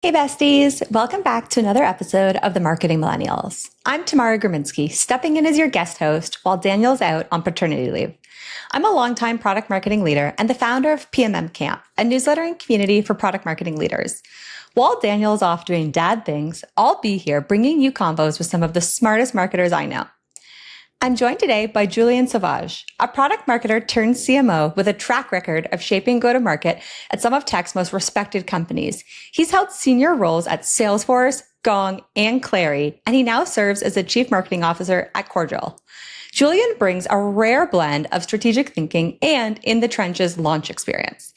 Hey besties, welcome back to another episode of the Marketing Millennials. I'm Tamara Graminsky, stepping in as your guest host while Daniel's out on paternity leave. I'm a longtime product marketing leader and the founder of PMM Camp, a newsletter and community for product marketing leaders. While Daniel's off doing dad things, I'll be here bringing you combos with some of the smartest marketers I know. I'm joined today by Julien Savauge, a product marketer turned CMO with a track record of shaping go-to-market at some of tech's most respected companies. He's held senior roles at Salesforce, Gong, and Clary, and he now serves as the Chief Marketing Officer at Cordial. Julien brings a rare blend of strategic thinking and in-the-trenches launch experience.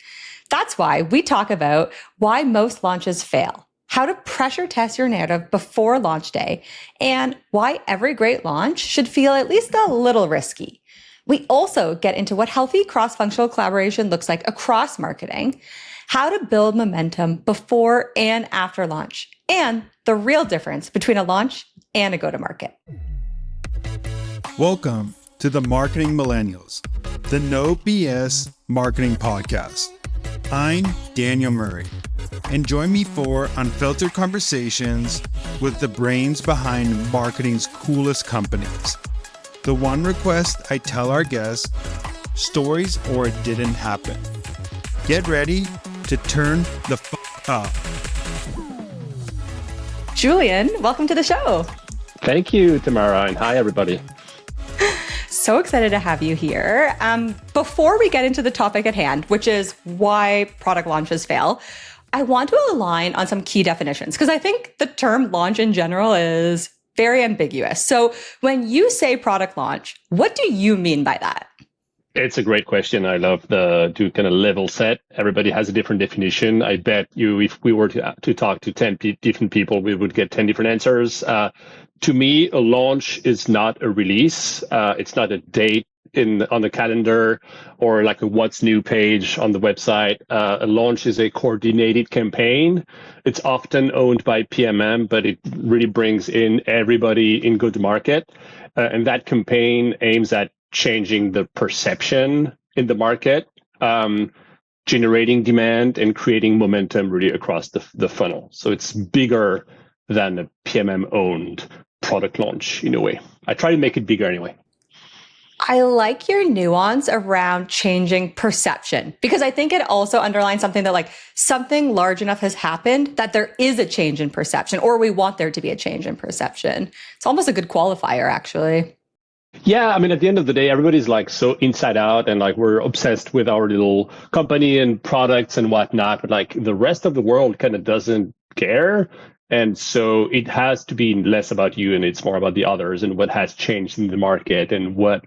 That's why we talk about why most launches fail, how to pressure test your narrative before launch day, and why every great launch should feel at least a little risky. We also get into what healthy cross-functional collaboration looks like across marketing, how to build momentum before and after launch, and the real difference between a launch and a go-to-market. Welcome to the Marketing Millennials, the No BS Marketing Podcast. I'm Daniel Murray, and join me for unfiltered conversations with the brains behind marketing's coolest companies. The one request I tell our guests, stories or it didn't happen. Get ready to turn the up. Julien, welcome to the show. Thank you, Tamara, and hi, everybody. So excited to have you here. Before we get into the topic at hand, which is why product launches fail, I want to align on some key definitions because I think the term launch in general is very ambiguous. So when you say product launch, what do you mean by that? It's a great question. I love to kind of level set. Everybody has a different definition. I bet you, if we were to talk to 10 different people, we would get 10 different answers. To me, a launch is not a release. It's not a date on the calendar or like a what's new page on the website. A launch is a coordinated campaign. It's often owned by PMM, but it really brings in everybody in go-to-market. And that campaign aims at changing the perception in the market, generating demand and creating momentum really across the funnel. So it's bigger than a PMM-owned product launch in a way. I try to make it bigger anyway. I like your nuance around changing perception because I think it also underlines something that like something large enough has happened that there is a change in perception or we want there to be a change in perception. It's almost a good qualifier, actually. Yeah, I mean, at the end of the day, everybody's like so inside out and like we're obsessed with our little company and products and whatnot, but like the rest of the world kind of doesn't care. And so it has to be less about you and it's more about the others and what has changed in the market and what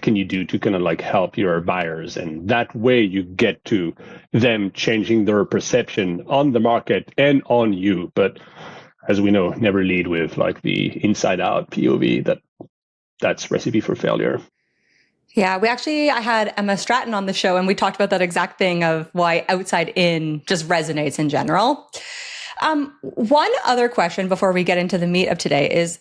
can you do to kind of like help your buyers. And that way you get to them changing their perception on the market and on you. But as we know, never lead with like the inside out POV. That's recipe for failure. Yeah, I had Emma Stratton on the show and we talked about that exact thing of why outside in just resonates in general. One other question before we get into the meat of today is,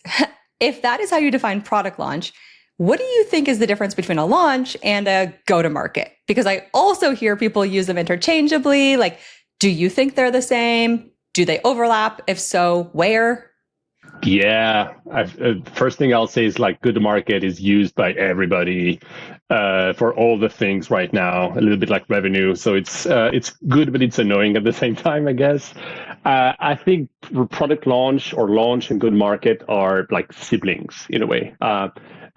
if that is how you define product launch, what do you think is the difference between a launch and a go-to-market? Because I also hear people use them interchangeably. Like, do you think they're the same? Do they overlap? If so, where? Yeah, first thing I'll say is like go-to-market is used by everybody for all the things right now, a little bit like revenue. So it's good, but it's annoying at the same time, I guess. I think product launch or launch and go-to-market are like siblings in a way. A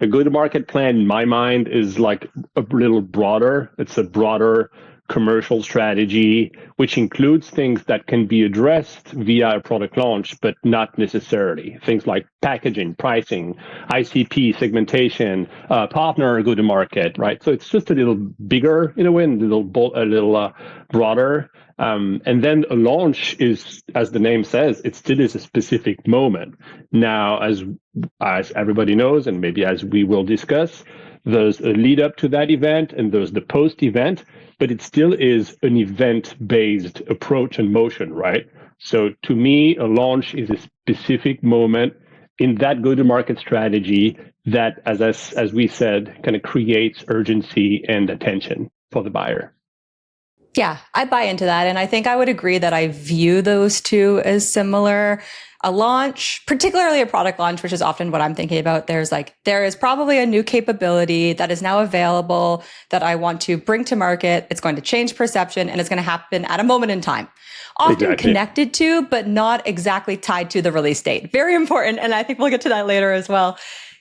go-to-market plan, in my mind, is like a little broader. It's a broader commercial strategy, which includes things that can be addressed via a product launch, but not necessarily. Things like packaging, pricing, ICP, segmentation, partner go-to-market, right? So it's just a little bigger in a way, and a little broader. And then a launch is, as the name says, it still is a specific moment. Now, as everybody knows, and maybe as we will discuss, there's a lead up to that event and there's the post event, but it still is an event-based approach and motion, right? So to me, a launch is a specific moment in that go-to-market strategy that, as we said, kind of creates urgency and attention for the buyer. Yeah, I buy into that. And I think I would agree that I view those two as similar. A launch, particularly a product launch, which is often what I'm thinking about, there is probably a new capability that is now available that I want to bring to market. It's going to change perception and it's going to happen at a moment in time. Often Exactly. connected to, but not exactly tied to the release date. Very important. And I think we'll get to that later as well.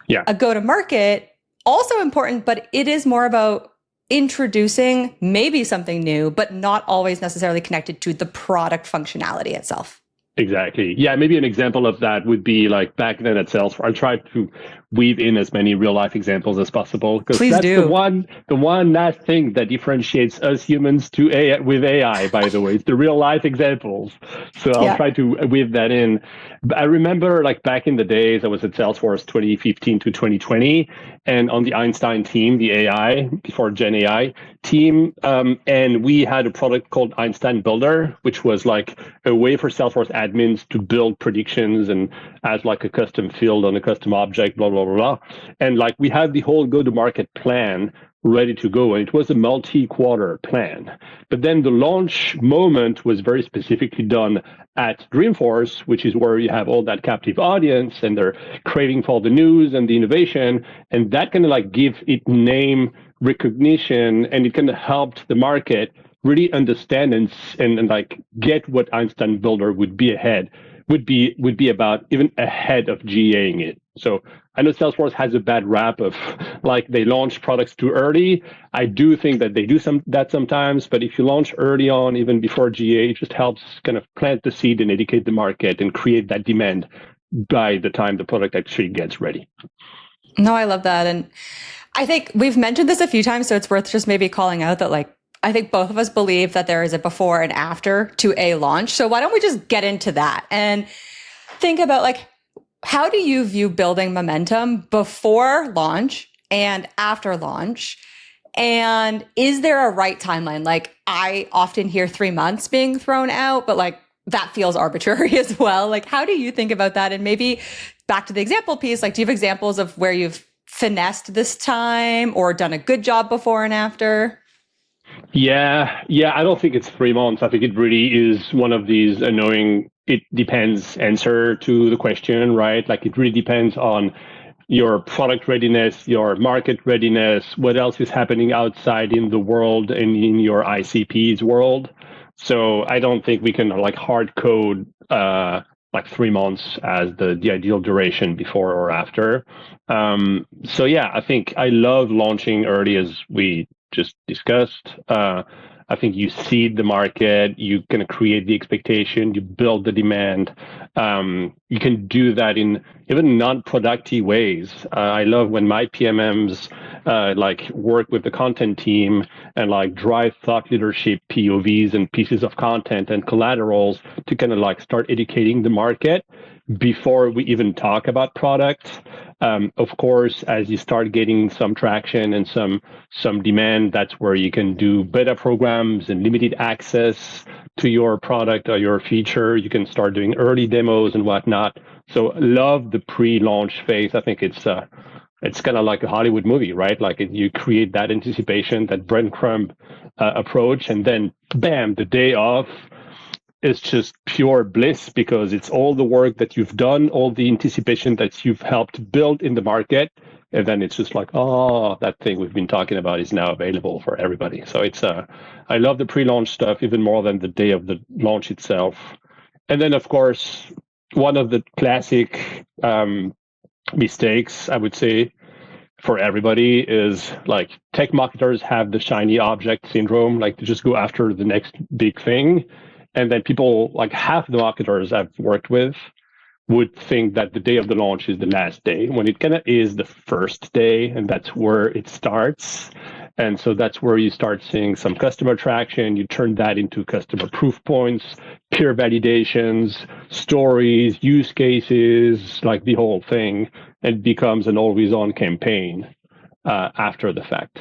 Yeah. A go to market, also important, but it is more about introducing maybe something new, but not always necessarily connected to the product functionality itself. Exactly. Yeah, maybe an example of that would be like back then at Salesforce. I tried to weave in as many real life examples as possible because Please that's do. the one last thing that differentiates us humans to AI with AI. By the way, it's the real life examples. So I'll try to weave that in. I remember like back in the days, I was at Salesforce 2015 to 2020, and on the Einstein team, the AI before Gen AI team, and we had a product called Einstein Builder, which was like a way for Salesforce admins to build predictions and as like a custom field on a custom object, blah, blah, blah, blah. And like we had the whole go-to-market plan ready to go, and it was a multi-quarter plan. But then the launch moment was very specifically done at Dreamforce, which is where you have all that captive audience and they're craving for the news and the innovation, and that kind of like give it name recognition, and it kind of helped the market really understand and like get what Einstein Builder would be about, even ahead of GAing it. So I know Salesforce has a bad rap of like they launch products too early. I do think that they do that sometimes, but if you launch early on, even before GA, it just helps kind of plant the seed and educate the market and create that demand by the time the product actually gets ready. No, I love that. And I think we've mentioned this a few times, so it's worth just maybe calling out that like, I think both of us believe that there is a before and after to a launch. So why don't we just get into that and think about like, how do you view building momentum before launch and after launch? And is there a right timeline? Like I often hear 3 months being thrown out, but like that feels arbitrary as well. Like how do you think about that? And maybe back to the example piece, like do you have examples of where you've finessed this time or done a good job before and after? Yeah, I don't think it's 3 months. I think it really is one of these annoying, it depends answer to the question, right? Like it really depends on your product readiness, your market readiness, what else is happening outside in the world and in your ICP's world. So I don't think we can like hard code like 3 months as the ideal duration before or after. So yeah, I think I love launching early as we just discussed. I think you seed the market, you can create the expectation, you build the demand. You can do that in even non-productive ways. I love when my PMMs like work with the content team and like drive thought leadership POVs and pieces of content and collaterals to kind of like start educating the market before we even talk about products. Of course, as you start getting some traction and some demand, that's where you can do beta programs and limited access to your product or your feature. You can start doing early demos and whatnot. So love the pre-launch phase. I think it's kind of like a Hollywood movie, right? Like you create that anticipation, that breadcrumb approach, and then bam, the day of, it's just pure bliss because it's all the work that you've done, all the anticipation that you've helped build in the market. And then it's just like, oh, that thing we've been talking about is now available for everybody. So it's, I love the pre-launch stuff even more than the day of the launch itself. And then, of course, one of the classic mistakes, I would say, for everybody is like tech marketers have the shiny object syndrome, like to just go after the next big thing. And then people, like half the marketers I've worked with, would think that the day of the launch is the last day, when it kind of is the first day, and that's where it starts. And so that's where you start seeing some customer traction. You turn that into customer proof points, peer validations, stories, use cases, like the whole thing. It becomes an always-on campaign after the fact.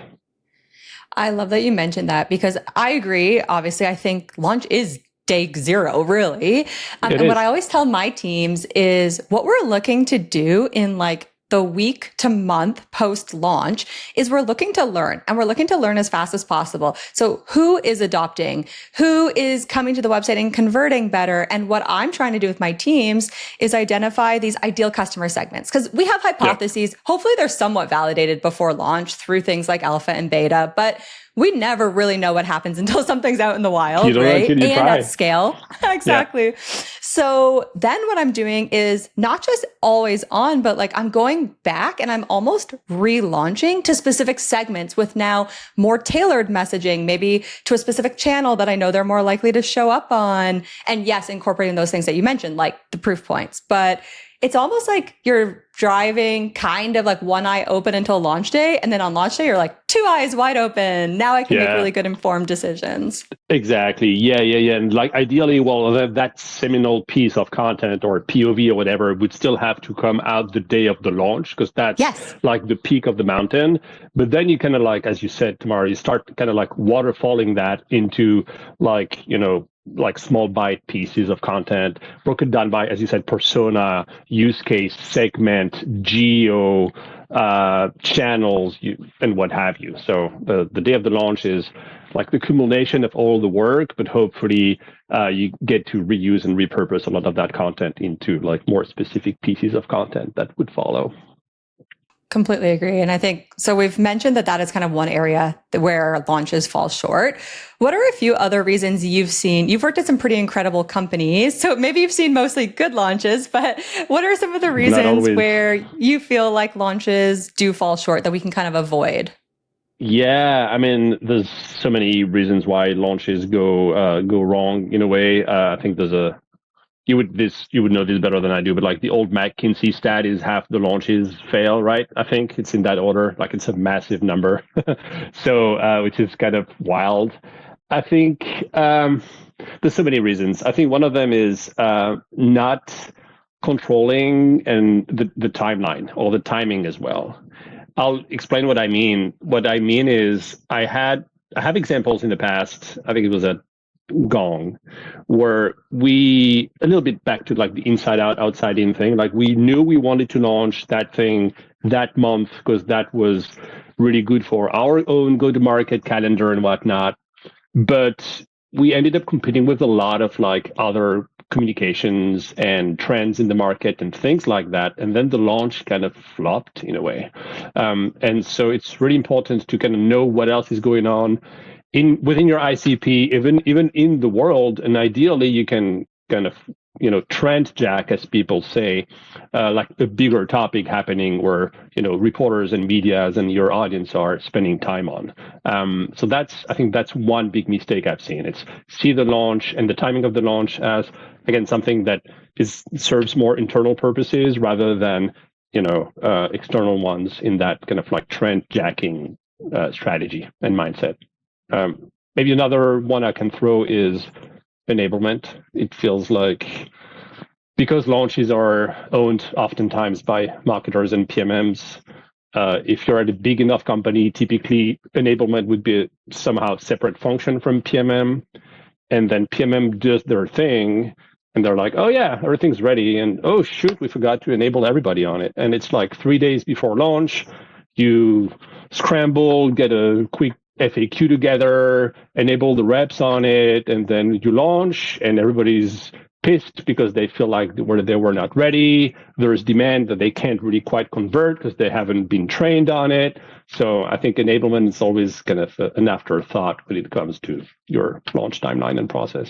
I love that you mentioned that because I agree. Obviously, I think launch is day zero, really. And what I always tell my teams is what we're looking to do in like the week to month post launch is we're looking to learn, and we're looking to learn as fast as possible. So who is adopting, who is coming to the website and converting better? And what I'm trying to do with my teams is identify these ideal customer segments, because we have hypotheses. Yeah. Hopefully they're somewhat validated before launch through things like alpha and beta, but we never really know what happens until something's out in the wild, right? And at scale. Exactly. Yeah. So then what I'm doing is not just always on, but like I'm going back and I'm almost relaunching to specific segments with now more tailored messaging, maybe to a specific channel that I know they're more likely to show up on. And yes, incorporating those things that you mentioned, like the proof points. But it's almost like you're driving kind of like one eye open until launch day. And then on launch day, you're like 2 eyes wide open. Now I can make really good informed decisions. Exactly. Yeah. And like ideally, well, that seminal piece of content or POV or whatever would still have to come out the day of the launch, because that's like the peak of the mountain. But then you kind of like, as you said, Tamara, you start kind of like waterfalling that into like, like small bite pieces of content broken down by, as you said, persona, use case, segment, geo, channels, and what have you. So the day of the launch is like the culmination of all the work, but hopefully you get to reuse and repurpose a lot of that content into like more specific pieces of content that would follow. Completely agree. And I think, so we've mentioned that is kind of one area where launches fall short. What are a few other reasons you've seen? You've worked at some pretty incredible companies, so maybe you've seen mostly good launches, but what are some of the reasons where you feel like launches do fall short that we can kind of avoid? Yeah, I mean, there's so many reasons why launches go wrong in a way. I think there's you would know this better than I do, but like the old McKinsey stat is half the launches fail, right? I think it's in that order. Like it's a massive number, so which is kind of wild. I think there's so many reasons. I think one of them is not controlling and the timeline or the timing as well. I'll explain what I mean. What I mean is I have examples in the past. I think it was at Gong, where we, a little bit back to like the inside out, outside in thing, like we knew we wanted to launch that thing that month because that was really good for our own go-to-market calendar and whatnot. But we ended up competing with a lot of like other communications and trends in the market and things like that. And then the launch kind of flopped in a way. And so it's really important to kind of know what else is going on within your ICP, even in the world, and ideally you can kind of trend jack, as people say, like a bigger topic happening where reporters and medias and your audience are spending time on. So I think that's one big mistake I've seen. It's see the launch and the timing of the launch as again something that serves more internal purposes rather than external ones in that kind of like trend jacking strategy and mindset. Maybe another one I can throw is enablement. It feels like because launches are owned oftentimes by marketers and PMMs, if you're at a big enough company, typically enablement would be somehow separate function from PMM. And then PMM does their thing and they're like, oh yeah, everything's ready. And oh shoot, we forgot to enable everybody on it. And it's like 3 days before launch, you scramble, get a quick FAQ together, enable the reps on it, and then you launch and everybody's pissed because they feel like they were not ready. There's demand that they can't really quite convert because they haven't been trained on it. So I think enablement is always kind of an afterthought when it comes to your launch timeline and process.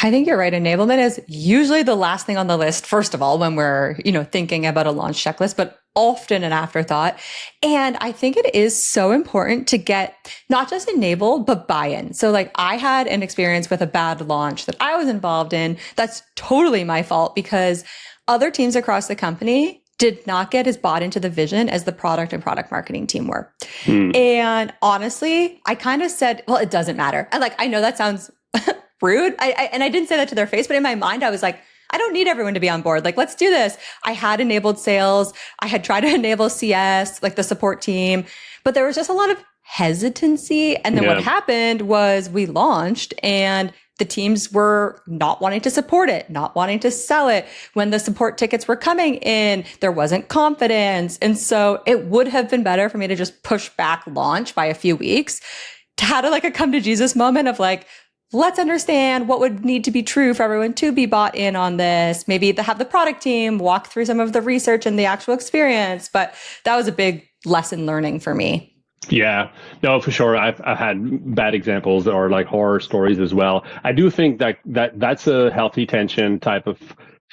I think you're right. Enablement is usually the last thing on the list, first of all, when we're, thinking about a launch checklist, but often an afterthought. And I think it is so important to get not just enabled, but buy-in. So like I had an experience with a bad launch that I was involved in. That's totally my fault because other teams across the company did not get as bought into the vision as the product and product marketing team were. And honestly, I kind of said, well, it doesn't matter. I know that sounds rude. And I didn't say that to their face, but in my mind, I was like, I don't need everyone to be on board. Like, let's do this. I had enabled sales. I had tried to enable CS, like the support team, but there was just a lot of hesitancy. And then what happened was we launched and the teams were not wanting to support it, not wanting to sell it. When the support tickets were coming in, there wasn't confidence. And so it would have been better for me to just push back launch by a few weeks to have like a come to Jesus moment of like, let's understand what would need to be true for everyone to be bought in on this. Maybe to have the product team walk through some of the research and the actual experience. But that was a big lesson learning for me. Yeah, no, for sure. I've had bad examples or like horror stories as well. I do think that's a healthy tension type of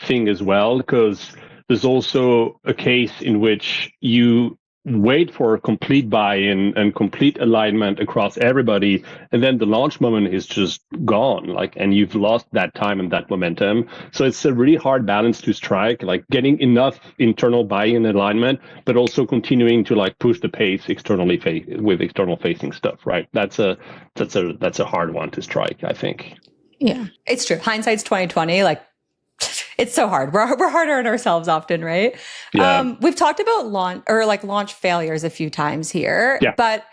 thing as well, because there's also a case in which you wait for complete buy-in and complete alignment across everybody, and then the launch moment is just gone, like, and you've lost that time and that momentum. So it's a really hard balance to strike, like getting enough internal buy-in alignment, but also continuing to like push the pace externally with external facing stuff, right? That's a hard one to strike, I think. Yeah, it's true. Hindsight's 2020. Like, it's so hard. We're harder on ourselves often, right? Yeah. We've talked about launch failures a few times here, but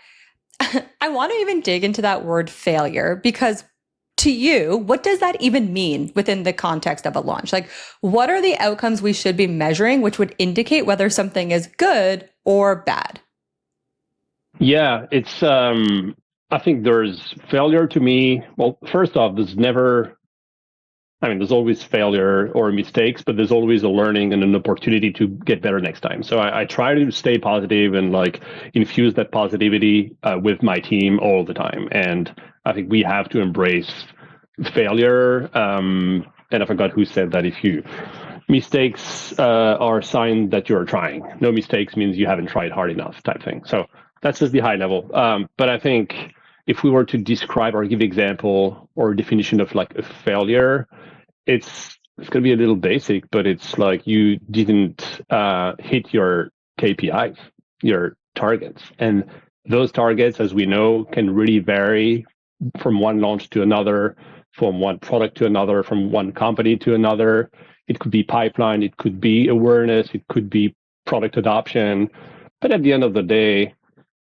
I want to even dig into that word failure, because to you, what does that even mean within the context of a launch? Like, what are the outcomes we should be measuring, which would indicate whether something is good or bad? Yeah, it's, I think there's failure to me. Well, first off, there's always failure or mistakes, but there's always a learning and an opportunity to get better next time. So I try to stay positive and like infuse that positivity with my team all the time. And I think we have to embrace failure. And I forgot who said that. Mistakes are a sign that you're trying. No mistakes means you haven't tried hard enough, type thing. So that's just the high level. But I think if we were to describe or give example or definition of like a failure, it's going to be a little basic, but it's like you didn't hit your KPIs, your targets. And those targets, as we know, can really vary from one launch to another, from one product to another, from one company to another. It could be pipeline, it could be awareness, it could be product adoption. But at the end of the day,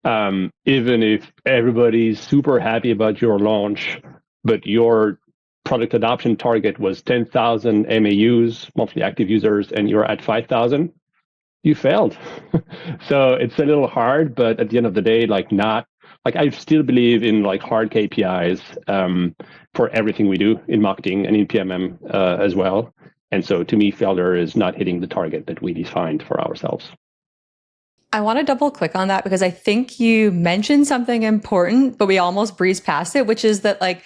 even if everybody's super happy about your launch, but your product adoption target was 10,000 MAUs, monthly active users, and you're at 5,000, you failed. So it's a little hard, but at the end of the day, I still believe in like hard KPIs for everything we do in marketing and in PMM as well. And so to me, failure is not hitting the target that we defined for ourselves. I want to double click on that because I think you mentioned something important, but we almost breezed past it, which is that like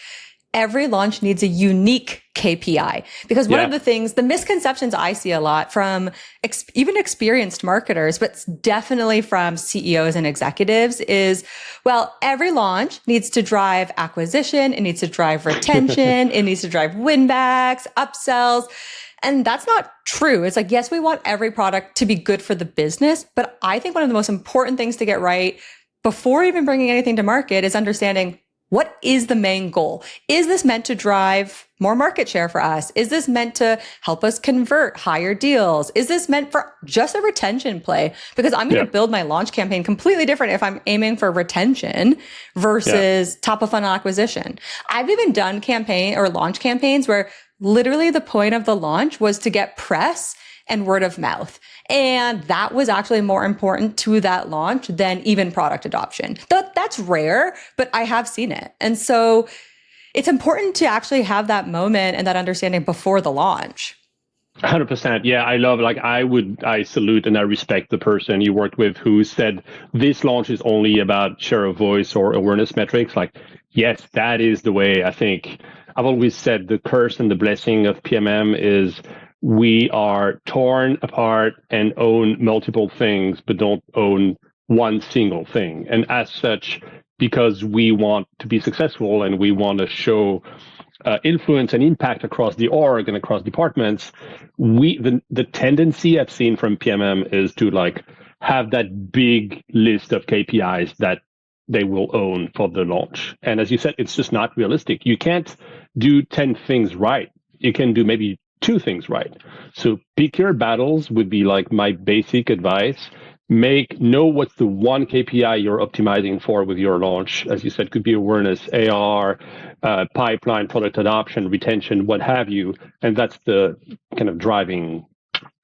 every launch needs a unique KPI. Because one of the things, the misconceptions I see a lot from even experienced marketers, but definitely from CEOs and executives is, well, every launch needs to drive acquisition, it needs to drive retention, it needs to drive win backs, upsells. And that's not true. It's like, yes, we want every product to be good for the business, but I think one of the most important things to get right before even bringing anything to market is understanding, what is the main goal? Is this meant to drive more market share for us? Is this meant to help us convert higher deals? Is this meant for just a retention play? Because I'm going to build my launch campaign completely different if I'm aiming for retention versus top of funnel acquisition. I've even done campaign or launch campaigns where literally the point of the launch was to get press and word of mouth. And that was actually more important to that launch than even product adoption. That's rare, but I have seen it. And so it's important to actually have that moment and that understanding before the launch. 100%. Yeah, I love, I salute and I respect the person you worked with who said this launch is only about share of voice or awareness metrics. Like, yes, that is the way. I think I've always said the curse and the blessing of PMM is we are torn apart and own multiple things, but don't own one single thing. And as such, because we want to be successful and we want to show influence and impact across the org and across departments, the tendency I've seen from PMM is to like have that big list of KPIs that they will own for the launch. And as you said, it's just not realistic. You can't do 10 things right. You can do maybe 2 things right. So pick your battles would be like my basic advice. know what's the one KPI you're optimizing for with your launch. As you said, could be awareness, AR, pipeline, product adoption, retention, what have you. And that's the kind of driving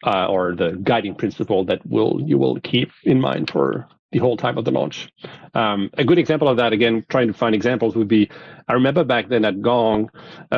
or the guiding principle that you will keep in mind for the whole time of the launch. A good example of that, again, trying to find examples, would be, I remember back then at Gong,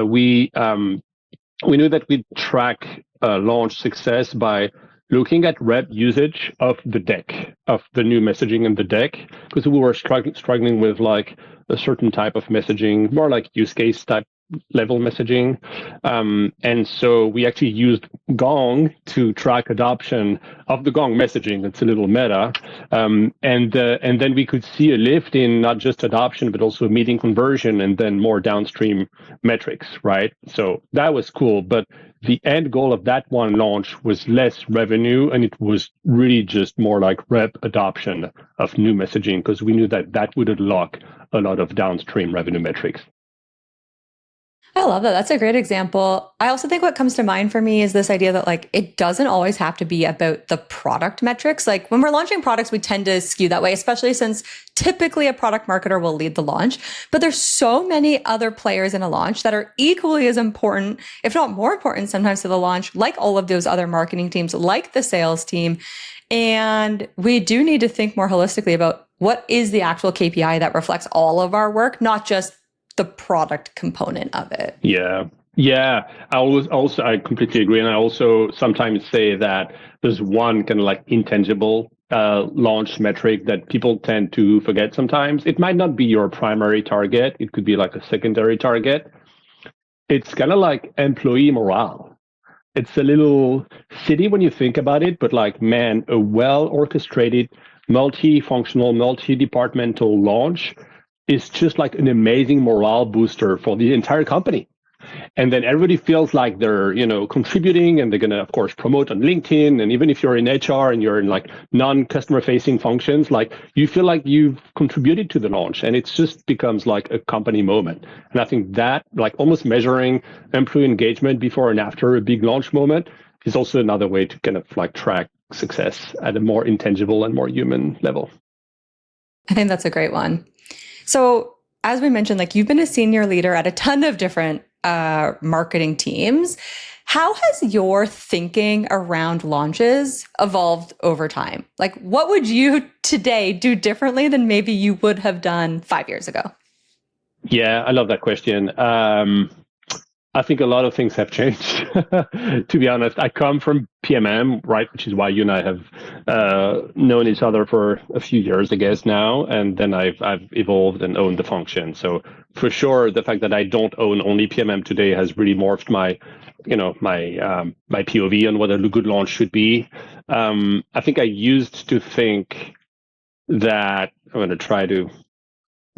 we knew that we'd track launch success by looking at rep usage of the deck, of the new messaging in the deck, because we were struggling with like a certain type of messaging, more like use case type level messaging. And so we actually used Gong to track adoption of the Gong messaging. It's a little meta. And then we could see a lift in not just adoption, but also meeting conversion and then more downstream metrics, right? So that was cool. But the end goal of that one launch was less revenue, and it was really just more like rep adoption of new messaging, because we knew that that would unlock a lot of downstream revenue metrics. I love that. That's a great example. I also think what comes to mind for me is this idea that like it doesn't always have to be about the product metrics. Like when we're launching products, we tend to skew that way, especially since typically a product marketer will lead the launch. But there's so many other players in a launch that are equally as important, if not more important sometimes to the launch, like all of those other marketing teams, like the sales team. And we do need to think more holistically about what is the actual KPI that reflects all of our work, not just the product component of it. Yeah. I completely agree. And I also sometimes say that there's one kind of like intangible launch metric that people tend to forget sometimes. It might not be your primary target. It could be like a secondary target. It's kind of like employee morale. It's a little silly when you think about it, but like, man, a well-orchestrated, multi-functional, multi-departmental launch is just like an amazing morale booster for the entire company. And then everybody feels like they're, contributing, and they're going to, of course, promote on LinkedIn. And even if you're in HR and you're in like non-customer facing functions, like you feel like you've contributed to the launch, and it just becomes like a company moment. And I think that like almost measuring employee engagement before and after a big launch moment is also another way to kind of like track success at a more intangible and more human level. I think that's a great one. So as we mentioned, like you've been a senior leader at a ton of different marketing teams. How has your thinking around launches evolved over time? Like what would you today do differently than maybe you would have done 5 years ago? Yeah, I love that question. I think a lot of things have changed, to be honest. I come from PMM, right, which is why you and I have known each other for a few years, I guess, now. And then I've evolved and owned the function. So for sure, the fact that I don't own only PMM today has really morphed my POV on what a good launch should be. I think I used to think that I'm going to try to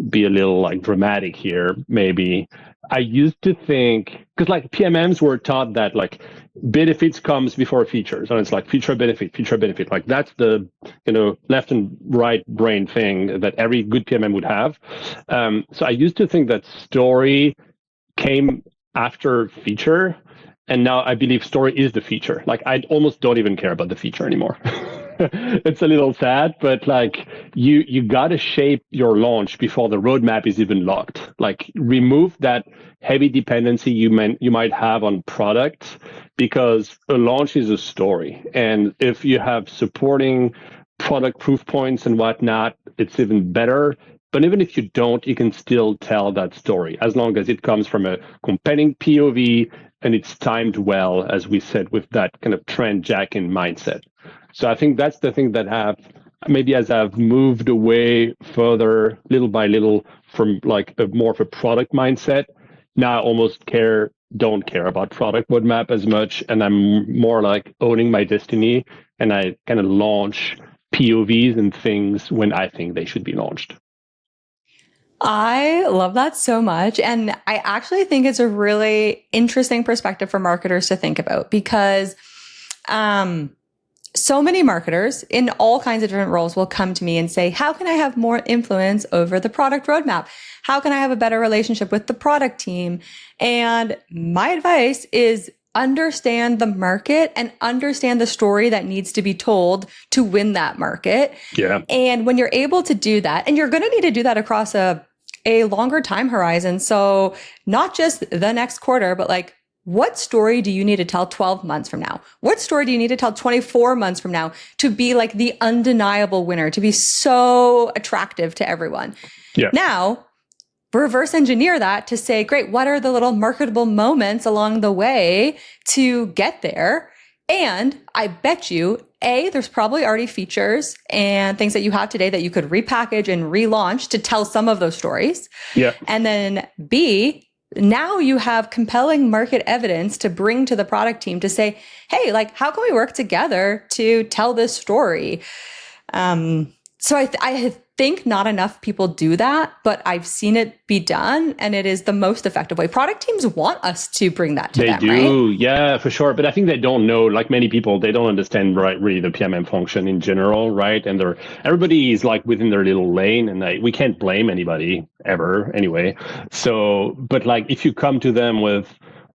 be a little like dramatic here, maybe. I used to think, because like PMMs were taught that like benefits comes before features, and it's like feature benefit. Like that's the left and right brain thing that every good PMM would have. So I used to think that story came after feature, and now I believe story is the feature. Like I almost don't even care about the feature anymore. It's a little sad, but like you got to shape your launch before the roadmap is even locked. Like remove that heavy dependency you might have on product, because a launch is a story. And if you have supporting product proof points and whatnot, it's even better. But even if you don't, you can still tell that story as long as it comes from a compelling POV and it's timed well, as we said, with that kind of trend jacking mindset. So I think that's the thing that as I've moved away further, little by little, from like more of a product mindset, now I almost don't care about product roadmap as much, and I'm more like owning my destiny, and I kind of launch POVs and things when I think they should be launched. I love that so much. And I actually think it's a really interesting perspective for marketers to think about, because so many marketers in all kinds of different roles will come to me and say, how can I have more influence over the product roadmap? How can I have a better relationship with the product team? And my advice is understand the market and understand the story that needs to be told to win that market. Yeah. And when you're able to do that, and you're going to need to do that across a longer time horizon. So not just the next quarter, but like, what story do you need to tell 12 months from now? What story do you need to tell 24 months from now to be like the undeniable winner, to be so attractive to everyone? Yeah. Now, reverse engineer that to say, great, what are the little marketable moments along the way to get there? And I bet you, A, there's probably already features and things that you have today that you could repackage and relaunch to tell some of those stories. Yeah. And then B, now you have compelling market evidence to bring to the product team to say, hey, like, how can we work together to tell this story? So I think not enough people do that, but I've seen it be done, and it is the most effective way. Product teams want us to bring that to them, They right? do, yeah, for sure. But I think they don't know, like many people, they don't understand really the PMM function in general, right? And everybody is like within their little lane, and we can't blame anybody ever anyway. So, but like if you come to them with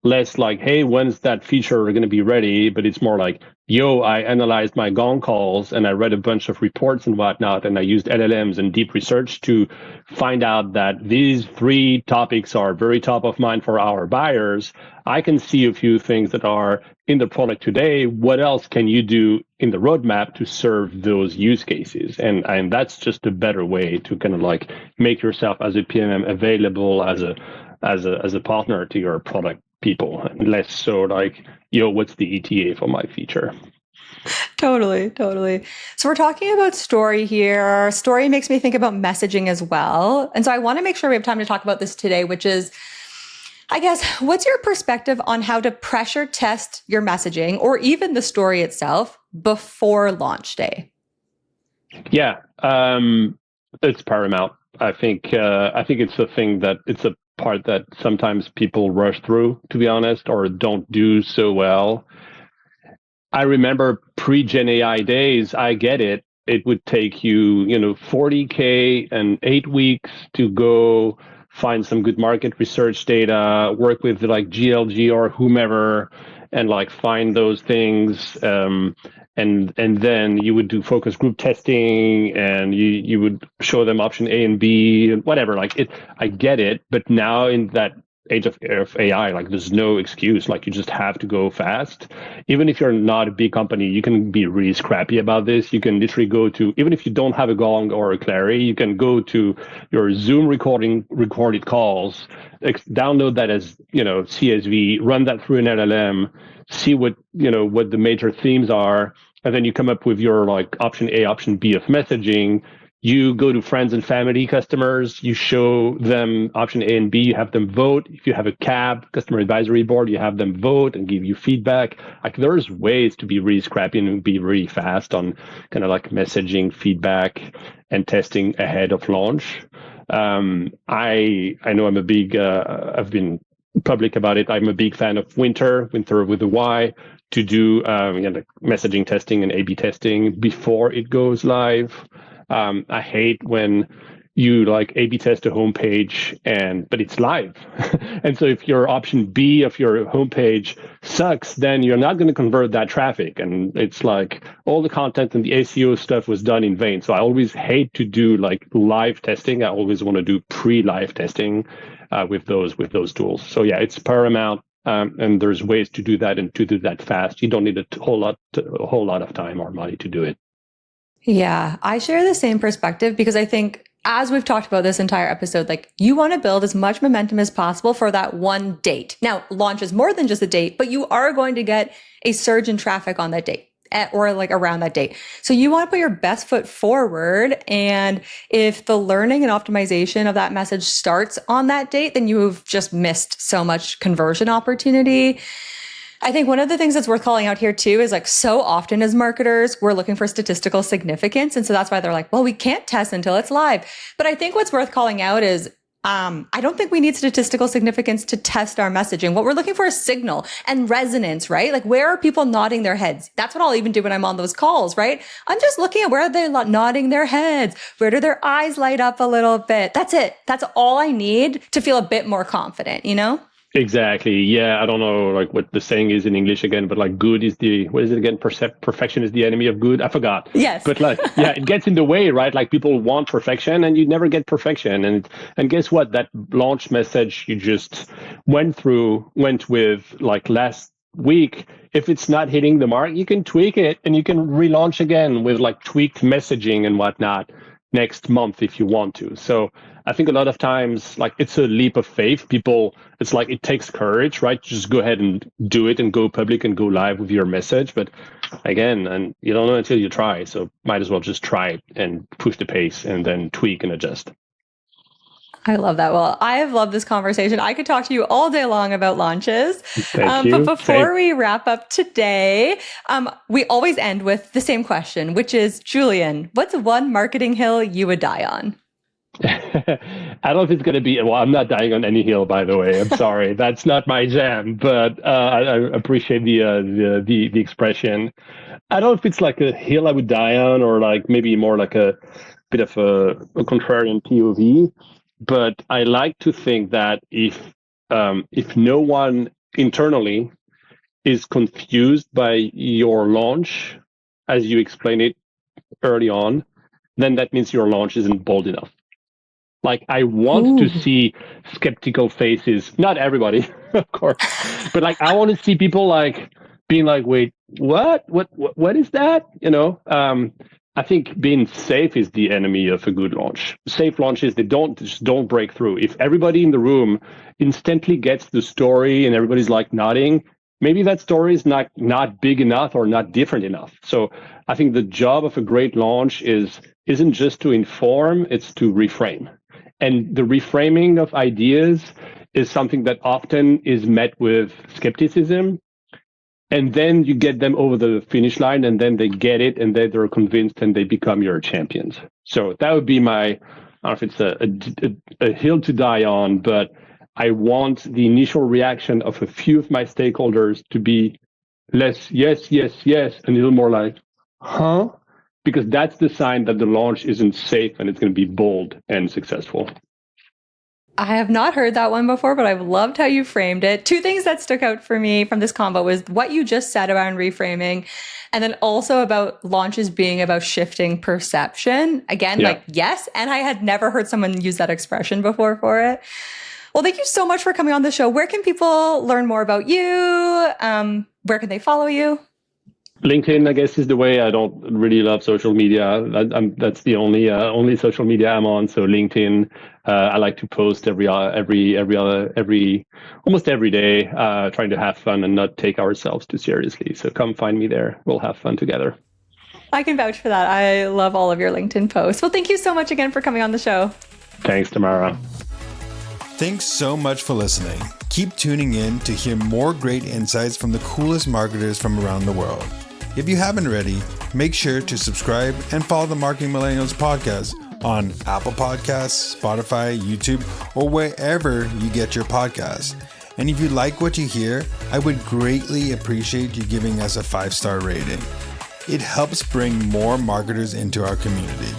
less like, hey, when's that feature going to be ready? But it's more like, yo, I analyzed my Gong calls and I read a bunch of reports and whatnot, and I used LLMs and deep research to find out that these 3 topics are very top of mind for our buyers. I can see a few things that are in the product today. What else can you do in the roadmap to serve those use cases? And that's just a better way to kind of like make yourself as a PMM available as a partner to your product people, and less so like, yo, what's the ETA for my feature? Totally. So we're talking about story here. Story makes me think about messaging as well. And so I want to make sure we have time to talk about this today, which is, I guess, what's your perspective on how to pressure test your messaging or even the story itself before launch day? Yeah, it's paramount. I think it's a thing that it's a part that sometimes people rush through, to be honest, or don't do so well. I remember pre-Gen AI days, I get it. It would take you, $40K and 8 weeks to go find some good market research data, work with like GLG or whomever, and like find those things. And then you would do focus group testing, and you would show them option A and B and whatever. Like it, I get it, but now in that age of AI, like there's no excuse. Like you just have to go fast. Even if you're not a big company, you can be really scrappy about this. You can literally go to, even if you don't have a Gong or a Clary, you can go to your Zoom recorded calls, download that as CSV, run that through an LLM, see what the major themes are, and then you come up with your like option A, option B of messaging. You go to friends and family customers, you show them option A and B, you have them vote. If you have a CAB, customer advisory board, you have them vote and give you feedback. Like there's ways to be really scrappy and be really fast on kind of like messaging, feedback, and testing ahead of launch. I know I'm a big, I've been public about it. I'm a big fan of Winter with a Y, to do messaging testing and A/B testing before it goes live. I hate when you like A/B test a homepage but it's live. And so if your option B of your homepage sucks, then you're not going to convert that traffic. And it's like all the content and the SEO stuff was done in vain. So I always hate to do like live testing. I always want to do pre-live testing with those tools. So yeah, it's paramount. And there's ways to do that and to do that fast. You don't need a whole lot of time or money to do it. Yeah, I share the same perspective because I think, as we've talked about this entire episode, like you want to build as much momentum as possible for that one date. Now, launch is more than just a date, but you are going to get a surge in traffic on that date or like around that date. So you want to put your best foot forward. And if the learning and optimization of that message starts on that date, then you've just missed so much conversion opportunity. I think one of the things that's worth calling out here too is like so often as marketers, we're looking for statistical significance. And so that's why they're like, well, we can't test until it's live. But I think what's worth calling out is I don't think we need statistical significance to test our messaging. What we're looking for is signal and resonance, right? Like where are people nodding their heads? That's what I'll even do when I'm on those calls, right? I'm just looking at where are they nodding their heads? Where do their eyes light up a little bit? That's it. That's all I need to feel a bit more confident, Exactly. Yeah. I don't know like what the saying is in English again, but like good is what is it again? Perfection is the enemy of good. I forgot. Yes. But like, yeah, it gets in the way, right? Like people want perfection and you never get perfection. And guess what? That launch message you just went with like last week. If it's not hitting the mark, you can tweak it and you can relaunch again with like tweaked messaging and whatnot next month if you want to. So I think a lot of times, like it's a leap of faith. It's like it takes courage, right? Just go ahead and do it and go public and go live with your message. But again, and you don't know until you try. So might as well just try it and push the pace and then tweak and adjust. I love that. Well, I have loved this conversation. I could talk to you all day long about launches. Thank you. But before we wrap up today, we always end with the same question, which is, Julien, what's one marketing hill you would die on? I don't know if it's going to be, well, I'm not dying on any hill, by the way. I'm sorry. That's not my jam, but I appreciate the expression. I don't know if it's like a hill I would die on or like maybe more like a bit of a contrarian POV. But I like to think that if no one internally is confused by your launch, as you explained it early on, then that means your launch isn't bold enough. Like I want to see skeptical faces, not everybody, of course, but like I want to see people like being like, wait, what is that? I think being safe is the enemy of a good launch. Safe launches, they don't break through. If everybody in the room instantly gets the story and everybody's like nodding, maybe that story is not big enough or not different enough. So I think the job of a great launch isn't just to inform, it's to reframe. And the reframing of ideas is something that often is met with skepticism. And then you get them over the finish line and then they get it and then they're convinced and they become your champions. So that would be I don't know if it's a hill to die on, but I want the initial reaction of a few of my stakeholders to be less yes, yes, yes, and a little more like, huh? Because that's the sign that the launch isn't safe and it's going to be bold and successful. I have not heard that one before, but I've loved how you framed it. Two things that stuck out for me from this combo was what you just said around reframing, and then also about launches being about shifting perception. Again, like, yes, and I had never heard someone use that expression before for it. Well, thank you so much for coming on the show. Where can people learn more about you? Where can they follow you? LinkedIn, I guess, is the way. I don't really love social media. That's the only social media I'm on. So LinkedIn, I like to post almost every day, trying to have fun and not take ourselves too seriously. So come find me there. We'll have fun together. I can vouch for that. I love all of your LinkedIn posts. Well, thank you so much again for coming on the show. Thanks, Tamara. Thanks so much for listening. Keep tuning in to hear more great insights from the coolest marketers from around the world. If you haven't already, make sure to subscribe and follow the Marketing Millennials podcast on Apple Podcasts, Spotify, YouTube, or wherever you get your podcasts. And if you like what you hear, I would greatly appreciate you giving us a 5-star rating. It helps bring more marketers into our community.